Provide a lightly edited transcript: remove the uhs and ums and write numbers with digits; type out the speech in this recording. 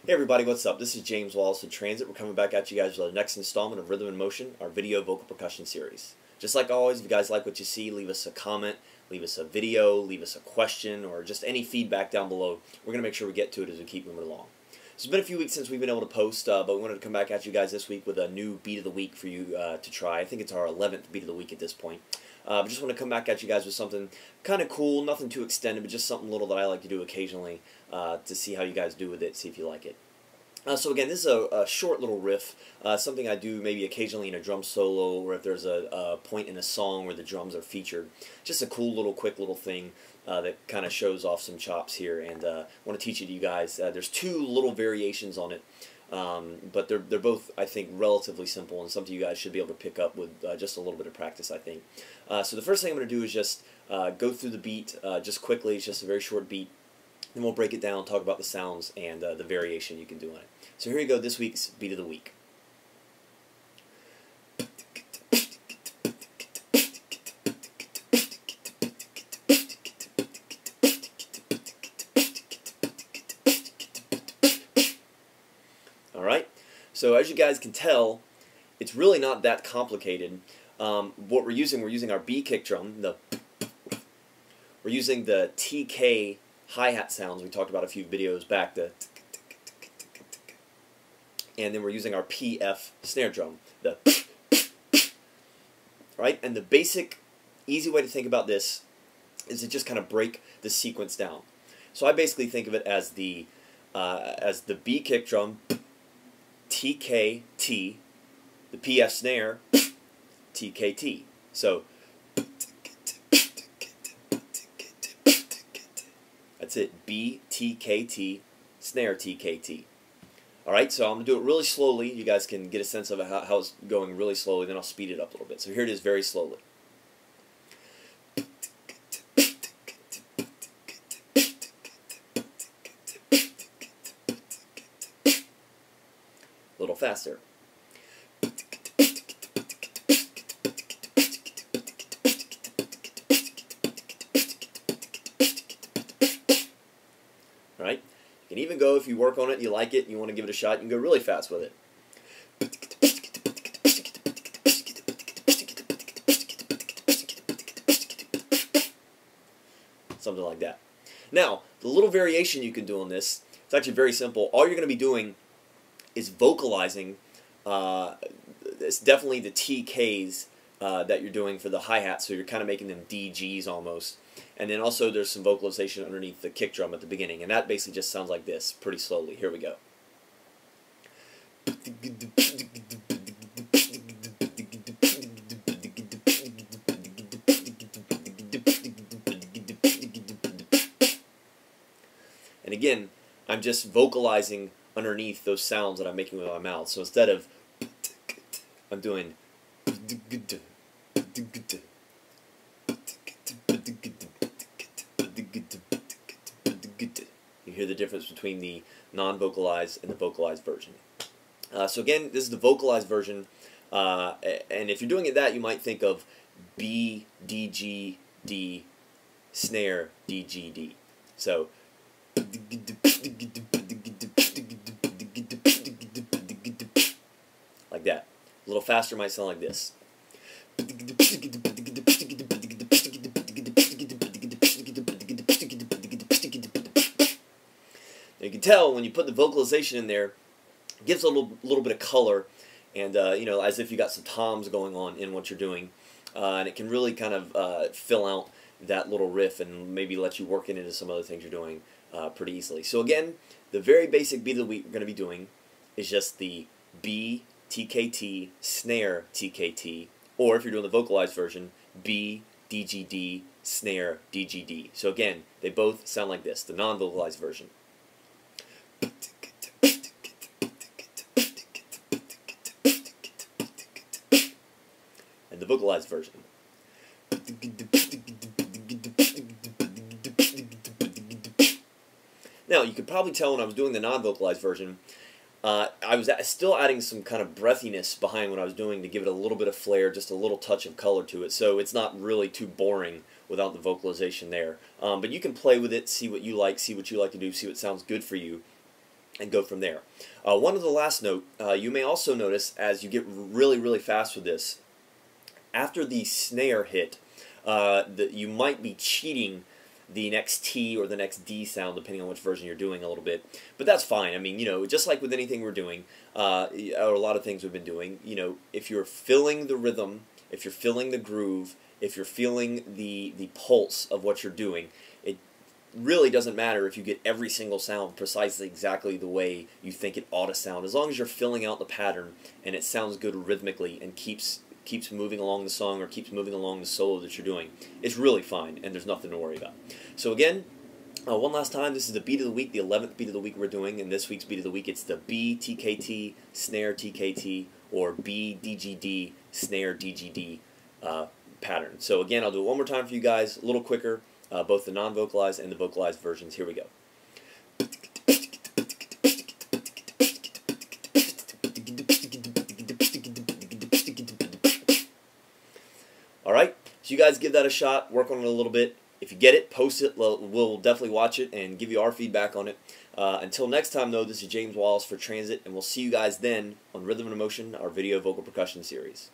Hey everybody, what's up? This is James Wallace of Transit. We're coming back at you guys with our next installment of Rhythm in Motion, our video vocal percussion series. Just like always, if you guys like what you see, leave us a comment, leave us a video, leave us a question, or just any feedback down below. We're going to make sure we get to it as we keep moving along. So it's been a few weeks since we've been able to post, but we wanted to come back at you guys this week with a new beat of the week for you to try. I think it's our 11th beat of the week at this point. But just want to come back at you guys with something kind of cool, nothing too extended, but just something little that I like to do occasionally to see how you guys do with it, see if you like it. So again, this is a short little riff, something I do maybe occasionally in a drum solo, or if there's a point in a song where the drums are featured. Just a cool little, quick little thing that kind of shows off some chops here, and I want to teach it to you guys. There's two little variations on it, but they're both, I think, relatively simple, and something you guys should be able to pick up with just a little bit of practice, I think. So the first thing I'm going to do is just go through the beat just quickly. It's just a very short beat. Then we'll break it down, talk about the sounds and the variation you can do on it. So here you go, this week's beat of the week. Alright, so as you guys can tell, it's really not that complicated. What we're using our B kick drum, we're using the TK hi-hat sounds we talked about a few videos back, and then we're using our PF snare drum, right? And the basic, easy way to think about this is to just kind of break the sequence down. So I basically think of it as the B kick drum, TKT, the PF snare, TKT. So that's it, B, TKT, snare, TKT. Alright, so I'm going to do it really slowly. You guys can get a sense of how it's going really slowly, then I'll speed it up a little bit. So here it is very slowly. A little faster. Right? You can even go, if you work on it, you like it, and you want to give it a shot, you can go really fast with it. Something like that. Now, the little variation you can do on this, it's actually very simple. All you're going to be doing is vocalizing. It's definitely the TKs that you're doing for the hi-hat, so you're kind of making them DGs almost. And then also there's some vocalization underneath the kick drum at the beginning, and that basically just sounds like this, pretty slowly. Here we go. And again, I'm just vocalizing underneath those sounds that I'm making with my mouth. So instead of, I'm doing. You hear the difference between the non-vocalized and the vocalized version. So again, this is the vocalized version, and if you're doing it that, you might think of B, D, G, D, snare, D, G, D. So like that. A little faster might sound like this. You can tell when you put the vocalization in there, it gives a little bit of color, and you know, as if you got some toms going on in what you're doing, and it can really kind of fill out that little riff and maybe let you work it into some other things you're doing pretty easily. So again, the very basic beat of the week we're going to be doing is just the B, TKT, snare, TKT, or if you're doing the vocalized version, B, DGD, snare, DGD. So again, they both sound like this, the non-vocalized version. And the vocalized version. Now, you could probably tell when I was doing the non-vocalized version, I was still adding some kind of breathiness behind what I was doing to give it a little bit of flair, just a little touch of color to it, so it's not really too boring without the vocalization there. But you can play with it, see what you like to do, see what sounds good for you. and go from there. One of the last note, you may also notice as you get really, really fast with this, after the snare hit, that you might be cheating the next T or the next D sound, depending on which version you're doing a little bit. But that's fine. I mean, you know, just like with anything we're doing, or a lot of things we've been doing, you know, if you're feeling the rhythm, if you're feeling the groove, if you're feeling the pulse of what you're doing, it really doesn't matter if you get every single sound precisely exactly the way you think it ought to sound. As long as you're filling out the pattern and it sounds good rhythmically and keeps moving along the song or keeps moving along the solo that you're doing, it's really fine and there's nothing to worry about. So again, one last time, this is the beat of the week, the 11th beat of the week we're doing. In this week's beat of the week, it's the B TKT snare TKT or B DGD snare DGD pattern. So again, I'll do it one more time for you guys, a little quicker, both the non-vocalized and the vocalized versions. Here we go. Alright, so you guys give that a shot, work on it a little bit. If you get it, post it. We'll definitely watch it and give you our feedback on it. Until next time, though, this is James Wallace for Transit, and we'll see you guys then on Rhythm and Emotion, our video vocal percussion series.